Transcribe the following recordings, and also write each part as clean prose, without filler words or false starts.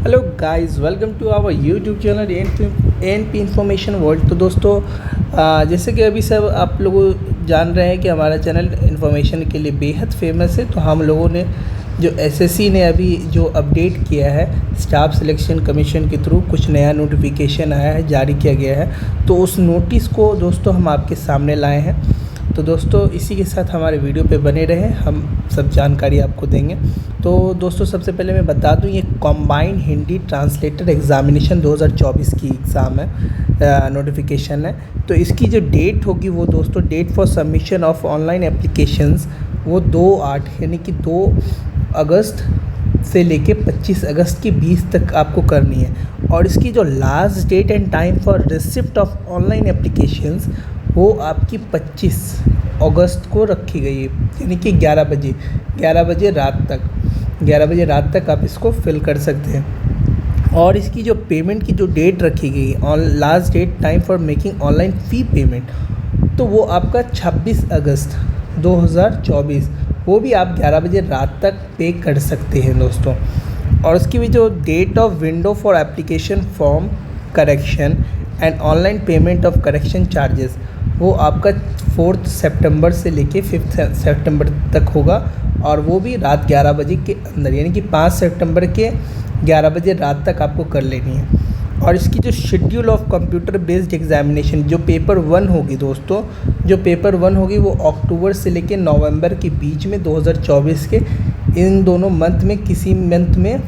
Hello guys, welcome to our YouTube channel N P information world. तो दोस्तों, जैसे कि अभी सब आप लोग जान रहे हैं कि हमारा चैनल इन्फॉर्मेशन के लिए बेहद फेमस है। तो हम लोगों ने जो एसएससी ने अभी जो अपडेट किया है, स्टाफ सिलेक्शन कमीशन के थ्रू कुछ नया नोटिफिकेशन आया है, जारी किया गया है। तो उस नोटिस को दोस्तों हम आपके सामने लाए हैं। तो दोस्तों, इसी के साथ हमारे वीडियो पे बने रहें, हम सब जानकारी आपको देंगे। तो दोस्तों, सबसे पहले मैं बता दूं, ये कॉम्बाइंड हिंदी ट्रांसलेटर एग्ज़ामिनेशन 2024 की एग्ज़ाम है, नोटिफिकेशन है। तो इसकी जो डेट होगी वो दोस्तों, date for submission of online applications वो 2/8 यानी कि 2 अगस्त से लेके 25 अगस्त के 20 तक आपको करनी है। और इसकी जो last date and time for receipt of online applications वो आपकी 25 अगस्त को रखी गई है, यानी कि 11 बजे रात तक आप इसको फिल कर सकते हैं। और इसकी जो पेमेंट की जो डेट रखी गई है, on last date time for making online fee payment, तो वो आपका 26 अगस्त 2024, वो भी आप 11 बजे रात तक पे कर सकते हैं दोस्तों। और उसकी भी जो date of window for application form correction and online payment of correction charges वो आपका 4 सितंबर से लेके 5 सितंबर तक होगा। और वो भी रात 11 बजे के अंदर, यानी कि 5 सितंबर के 11 बजे रात तक आपको कर लेनी है। और इसकी जो schedule of computer based examination जो पेपर 1 होगी दोस्तों, जो पेपर 1 होगी वो अक्टूबर से लेके नवंबर के बीच में 2024 के इन दोनों मंथ में किसी मंथ में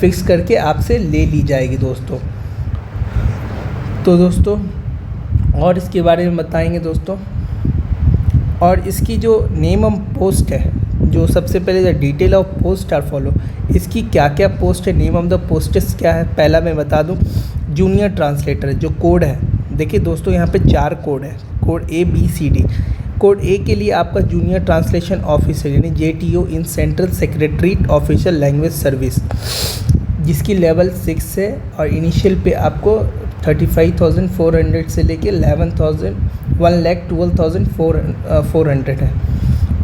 फिक्स करके आपसे ले ली जाएगी दोस्तों। तो दोस्तों, और इसके बारे में बताएंगे दोस्तों। और इसकी जो नेम ऑफ पोस्ट है, जो सबसे पहले the detail of post are follow, इसकी क्या क्या पोस्ट है, नेम ऑफ द पोस्ट्स क्या है। पहला मैं बता दूं, जूनियर ट्रांसलेटर जो कोड है, देखिए दोस्तों यहाँ पे 4 कोड है, कोड ABCD। कोड ए के लिए आपका जूनियर ट्रांसलेशन ऑफिसर यानी JTO in central secretariat official language service, जिसकी लेवल 6 है। और इनिशियल पे आपको 35,400 से लेके 1,12,400 है।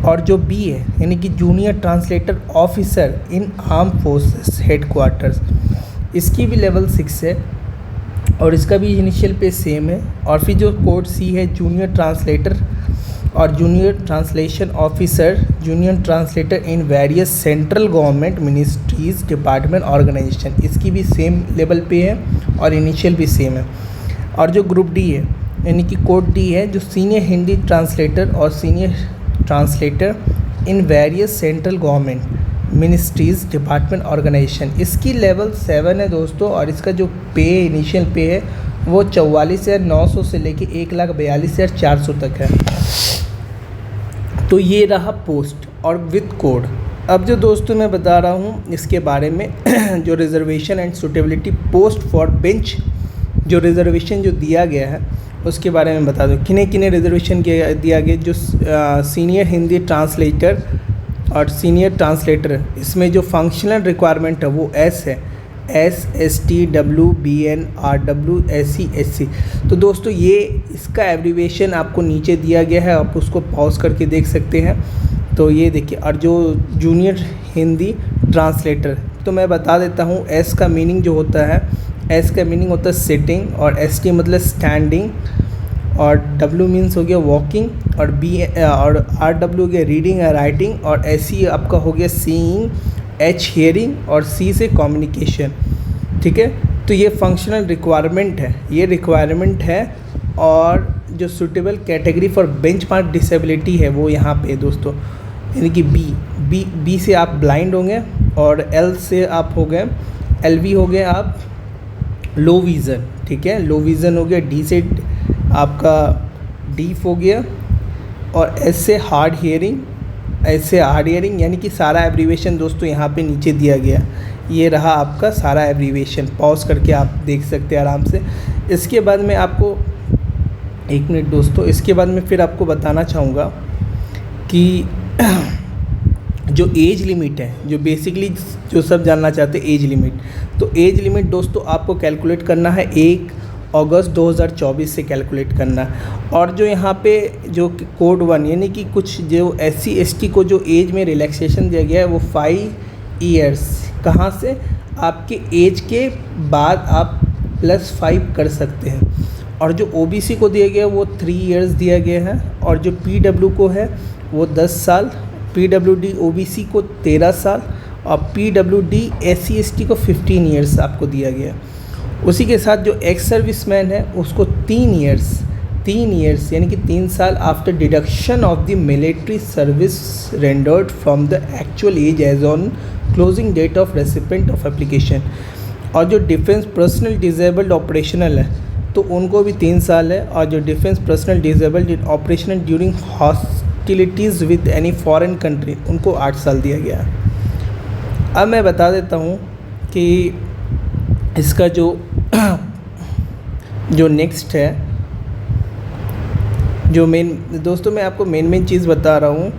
और जो बी है यानी कि junior translator officer in arm forces headquarters, इसकी भी लेवल 6 है और इसका भी इनिशियल पे सेम है। और फिर जो कोड सी है, जूनियर ट्रांसलेटर और junior translation officer, junior translator in various central government ministries department organization, इसकी भी सेम लेवल पे है और इनिशियल भी सेम है। और जो ग्रुप डी है यानी कि कोड डी है, जो सीनियर हिंदी ट्रांसलेटर और senior translator in various central government ministries department organization, इसकी लेवल 7 है दोस्तों। और इसका जो पे इनिशियल पे है वो 44,900 से लेके 1,42,400 तक है। तो ये रहा पोस्ट और विथ कोड। अब जो दोस्तों मैं बता रहा हूँ इसके बारे में जो reservation and suitability post for bench, जो रिजर्वेशन जो दिया गया है उसके बारे में बता दो। किन्हें रिजर्वेशन दिया गया, जो सीनियर हिंदी ट्रांसलेटर और सीनियर ट्रांसलेटर, इसमें जो फंक्शनल रिक्वायरमेंट है वो एस है, SST WBN RW SC SC। तो दोस्तों, ये इसका एब्रीविएशन आपको नीचे दिया गया है, आप उसको पॉज करके देख सकते हैं। तो ये देखिए। और जो जूनियर हिंदी ट्रांसलेटर, तो मैं बता देता हूँ, S का मीनिंग जो होता है, S का मीनिंग होता है सिटिंग, और ST मतलब स्टैंडिंग, और W मीन्स हो गया वॉकिंग, और RW हो गया रीडिंग या राइटिंग, और SC आपका हो गया सीइंग, H हियरिंग, और C से कम्युनिकेशन। ठीक है। तो ये फंक्शनल रिक्वायरमेंट है, ये रिक्वायरमेंट है। और जो suitable category for bench mark disability है वो यहाँ पे दोस्तों, यानी कि बी से आप ब्लाइंड होंगे, और L से आप हो गए, LV हो गए आप लो विज़न। ठीक है, लो विज़न हो गया। D से आपका डीफ हो गया, और S से हार्ड हियरिंग, ऐसे हार्ड हियरिंग, यानी कि सारा एब्रीविएशन दोस्तों यहाँ पे नीचे दिया गया। ये रहा आपका सारा एब्रीविएशन, पॉज करके आप देख सकते हैं आराम से। इसके बाद में आपको 1 मिनट दोस्तों, इसके बाद में फिर आपको बताना चाहूँगा कि जो एज लिमिट है, जो बेसिकली जो सब जानना चाहते हैं एज लिमिट, तो एज लिमिट दोस्तों आपको कैलकुलेट करना है 1 अगस्त 2024 से कैलकुलेट करना। और जो यहाँ पे जो कोड 1 यानी कि कुछ जो SC ST को जो एज में रिलैक्सेशन दिया गया है वो 5 ईयर्स, कहाँ से, आपके एज के बाद आप +5 कर सकते हैं। और जो ओबीसी को दिया गया वो 3 इयर्स दिया गया है, और जो पीडब्ल्यू को है वो 10 साल, पीडब्ल्यूडी ओबीसी को 13 साल, और पीडब्ल्यूडी एससी एसटी को 15 इयर्स आपको दिया गया। उसी के साथ जो एक्स सर्विसमैन है उसको 3 इयर्स यानी कि 3 साल after deduction of the military service rendered from the actual age age on closing date of recipient of application. और जो डिफेंस पर्सनल डिजेबल्ड ऑपरेशनल है तो उनको भी 3 साल है, और जो defence personnel disabled operational during hostilities with any foreign country उनको 8 साल दिया गया है। अब मैं बता देता हूँ कि इसका जो नेक्स्ट है, जो मेन दोस्तों मैं आपको मेन चीज़ बता रहा हूँ,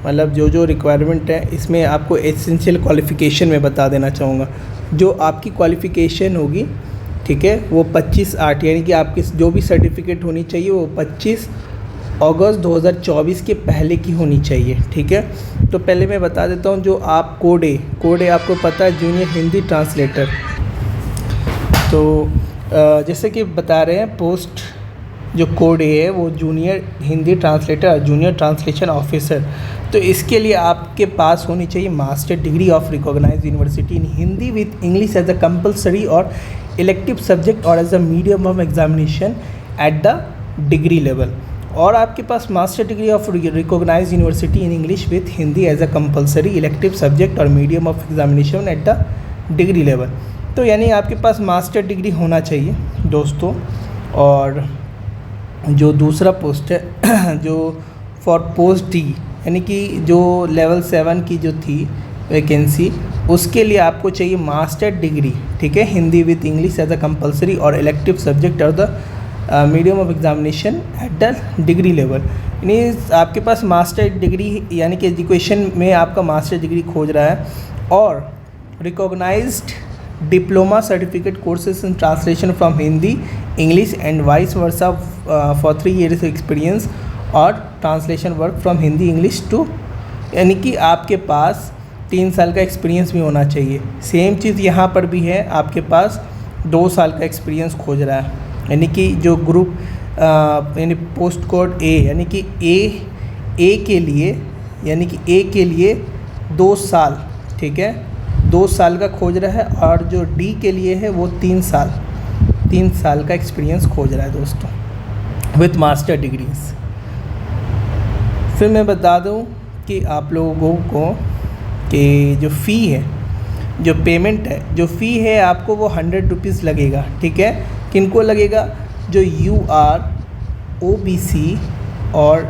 मतलब जो रिक्वायरमेंट है इसमें आपको एसेंशियल क्वालिफ़िकेशन में बता देना चाहूँगा। जो आपकी क्वालिफ़िकेशन होगी, ठीक है, वो 25/8 यानी कि आपकी जो भी सर्टिफिकेट होनी चाहिए वो 25 अगस्त 2024 के पहले की होनी चाहिए, ठीक है। तो पहले मैं बता देता हूँ जो आप कोड ए आपको पता है, जूनियर हिंदी ट्रांसलेटर। तो जैसे कि बता रहे हैं पोस्ट जो कोड ए है वो junior Hindi translator, junior translation officer. तो इसके लिए आपके पास होनी चाहिए master degree of recognised university in Hindi with English as a compulsory और इलेक्टिव सब्जेक्ट और as a medium of examination at the degree level. और आपके पास master degree of recognised university in English with Hindi as a compulsory elective subject और medium of examination at the degree level. तो यानी आपके पास master degree होना चाहिए दोस्तों। और जो दूसरा पोस्ट है जो फॉर पोस्ट डी यानी कि जो लेवल 7 की जो थी वैकेंसी, उसके लिए आपको चाहिए मास्टर डिग्री, ठीक है, Hindi with English as a compulsory और इलेक्टिव सब्जेक्ट और the medium of examination at the degree level. यानी आपके पास मास्टर डिग्री यानी कि एजुकेशन में आपका मास्टर डिग्री खोज रहा है, और recognised diploma certificate courses in translation from Hindi English and vice versa for 3 years experience और translation work from Hindi English to, यानी कि आपके पास 3 साल का एक्सपीरियंस भी होना चाहिए। सेम चीज़ यहाँ पर भी है, आपके पास 2 साल का एक्सपीरियंस खोज रहा है। यानी कि जो ग्रुप यानी पोस्ट कोड ए यानी कि ए के लिए यानी कि ए के लिए 2 साल, ठीक है, 2 साल का खोज रहा है, और जो डी के लिए है वो 3 साल का एक्सपीरियंस खोज रहा है दोस्तों विथ मास्टर डिग्रीज। फिर मैं बता दूं कि आप लोगों को कि जो फ़ी है, जो पेमेंट है, जो फ़ी है आपको वो 100 रुपीज़ लगेगा, ठीक है। किनको लगेगा? जो UR OBC और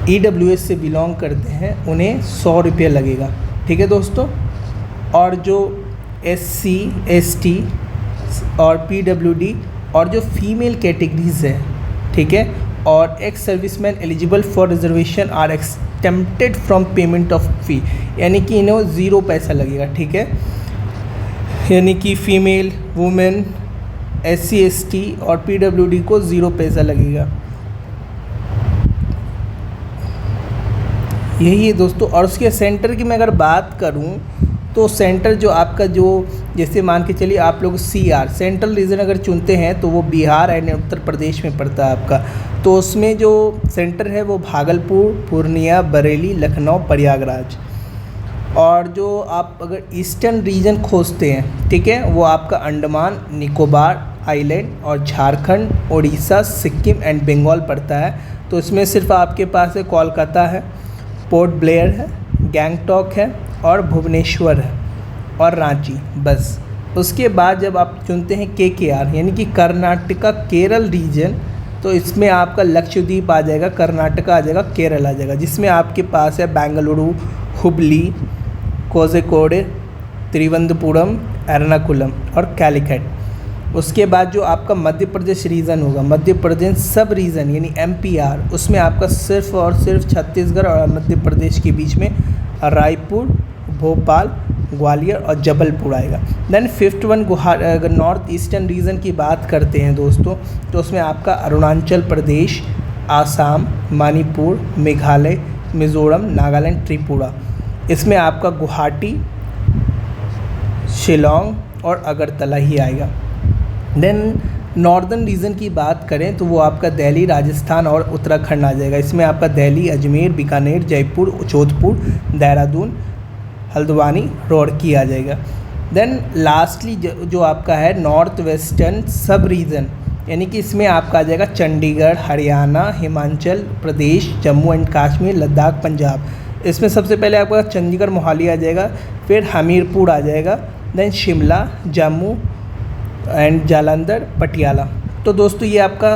EWS से बिलोंग करते हैं उन्हें 100 रुपये लगेगा, ठीक है दोस्तों। और जो SC ST और PWD और जो फीमेल कैटेगरीज है, ठीक है, और ex serviceman eligible for reservation are exempted from payment of fee, यानी कि इन्हें 0 पैसा लगेगा, ठीक है। यानी कि फ़ीमेल, वुमेन, SC ST और PWD को 0 पैसा लगेगा। यही है दोस्तों। और उसके सेंटर की मैं अगर बात करूं तो सेंटर जो आपका जो जैसे मान के चलिए आप लोग CR सेंट्रल रीजन अगर चुनते हैं तो वो बिहार एंड उत्तर प्रदेश में पड़ता है आपका। तो उसमें जो सेंटर है वो भागलपुर, पूर्णिया, बरेली, लखनऊ, प्रयागराज। और जो आप अगर ईस्टर्न रीजन खोजते हैं, ठीक है, वो आपका अंडमान निकोबार आइलैंड और झारखंड, उड़ीसा, सिक्किम एंड बंगाल पड़ता है। तो इसमें सिर्फ आपके पास है कोलकाता है, पोर्ट ब्लेयर है, गैंगटॉक है और भुवनेश्वर है और रांची, बस। उसके बाद जब आप चुनते हैं KKR यानी कि कर्नाटका केरल रीजन, तो इसमें आपका लक्षद्वीप आ जाएगा, कर्नाटका आ जाएगा, केरल आ जाएगा, जिसमें आपके पास है बेंगलुरु, हुबली, कोझिकोड, तिरुवनंतपुरम, एर्नाकुलम और कैलिकट। उसके बाद जो आपका मध्य प्रदेश रीजन होगा, मध्य प्रदेश सब रीजन यानी MPR, उसमें आपका सिर्फ और सिर्फ छत्तीसगढ़ और मध्य प्रदेश के बीच में रायपुर, भोपाल, ग्वालियर और जबलपुर आएगा। देन 5th वन अगर नॉर्थ ईस्टर्न रीजन की बात करते हैं दोस्तों, तो उसमें आपका अरुणाचल प्रदेश, आसाम, मणिपुर, मेघालय, मिज़ोरम, नागालैंड, त्रिपुरा। इसमें आपका गुवाहाटी, शिलोंग और अगरतला ही आएगा। देन नॉर्दर्न रीजन की बात करें तो वो आपका दिल्ली, राजस्थान और उत्तराखंड आ जाएगा। इसमें आपका दिल्ली, अजमेर, बीकानेर, जयपुर, जोधपुर, देहरादून, हल्द्वानी, रुड़की आ जाएगा। देन लास्टली जो आपका है नॉर्थ वेस्टर्न सब रीजन, यानी कि इसमें आपका आ जाएगा चंडीगढ़, हरियाणा, हिमाचल प्रदेश, जम्मू एंड कश्मीर, लद्दाख, पंजाब। इसमें सबसे पहले आपका चंडीगढ़, मोहाली आ जाएगा, फिर हमीरपुर आ जाएगा, देन शिमला, जम्मू एंड जालंधर, पटियाला। तो दोस्तों ये आपका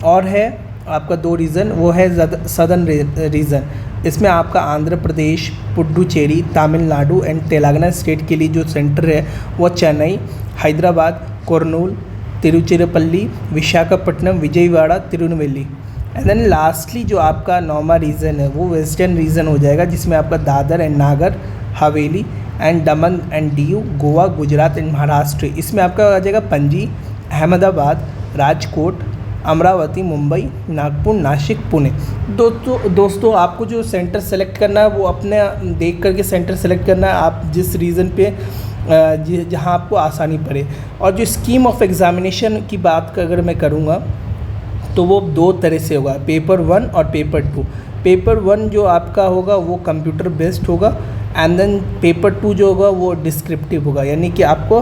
और है आपका 2 रीज़न, वो है सदर्न रीजन। इसमें आपका आंध्र प्रदेश, पुडुचेरी, तमिलनाडु एंड तेलंगाना स्टेट के लिए जो सेंटर है वो Chennai, Hyderabad, Kurnool, Tiruchirappalli, Visakhapatnam, Vijayawada, Tirunelveli. And then lastly जो आपका 9वां रीजन है वो वेस्टर्न रीजन हो जाएगा, जिसमें आपका Dadar and Nagar Haveli and Daman and Diu, Goa, Gujarat and Maharashtra. इसमें आपका आ जाएगा पणजी, अहमदाबाद, राजकोट, अमरावती, मुंबई, नागपुर, नासिक, पुणे। दोस्तों आपको जो सेंटर सेलेक्ट करना है वो अपने देख करके सेंटर सेलेक्ट करना है, आप जिस रीजन पे जहाँ आपको आसानी पड़े। और जो स्कीम ऑफ एग्ज़ामिनेशन की बात अगर मैं करूँगा तो वो 2 तरह से होगा, पेपर 1 और पेपर 2। पेपर 1 जो आपका होगा वो कंप्यूटर बेस्ड होगा एंड देन पेपर 2 जो होगा वो डिस्क्रिप्टिव होगा, यानी कि आपको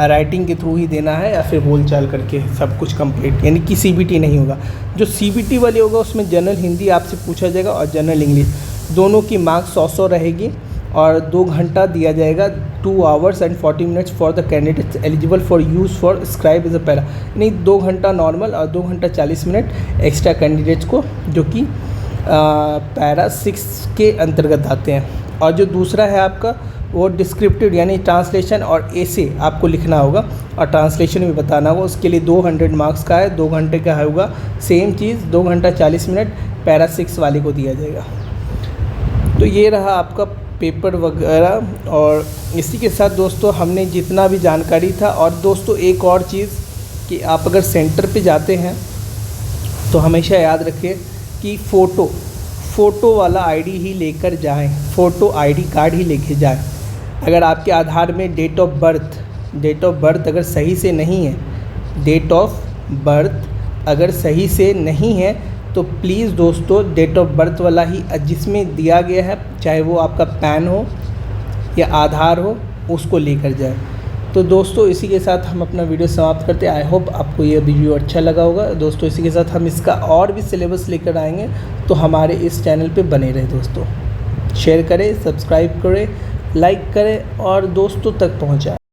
राइटिंग के थ्रू ही देना है या फिर बोलचाल करके सब कुछ कंप्लीट, यानी कि CBT नहीं होगा। जो CBT वाले होगा उसमें जनरल हिंदी आपसे पूछा जाएगा और जनरल इंग्लिश, दोनों की मार्क्स 100 रहेगी और 2 घंटा दिया जाएगा, 2 hours and 40 minutes for the candidates eligible for use for scribe is a para, यानी 2 घंटा नॉर्मल और 2 घंटा 40 मिनट एक्स्ट्रा कैंडिडेट्स को जो कि पैरा 6 के अंतर्गत आते हैं। और जो दूसरा है आपका वो डिस्क्रिप्टिव, यानी ट्रांसलेशन और ऐसे आपको लिखना होगा और ट्रांसलेशन भी बताना होगा। उसके लिए 200 मार्क्स का है, 2 घंटे का होगा। सेम चीज़ 2 घंटा 40 मिनट पैरा 6 वाले को दिया जाएगा। तो ये रहा आपका पेपर वगैरह। और इसी के साथ दोस्तों हमने जितना भी जानकारी था, और दोस्तों एक और चीज़ कि आप अगर सेंटर पे जाते हैं तो हमेशा याद रखें कि फ़ोटो वाला आईडी ही लेकर जाएं, फ़ोटो आईडी कार्ड ही लेके जाएं। अगर आपके आधार में डेट ऑफ बर्थ अगर सही से नहीं है, डेट ऑफ बर्थ अगर सही से नहीं है तो प्लीज़ दोस्तों डेट ऑफ बर्थ वाला ही जिसमें दिया गया है, चाहे वो आपका पैन हो या आधार हो, उसको लेकर जाए। तो दोस्तों इसी के साथ हम अपना वीडियो समाप्त करते हैं। आई होप आपको ये वीडियो अच्छा लगा होगा। दोस्तों इसी के साथ हम इसका और भी सिलेबस लेकर आएंगे, तो हमारे इस चैनल पे बने रहे दोस्तों। शेयर करें, सब्सक्राइब करें, लाइक करें और दोस्तों तक पहुँचाएं।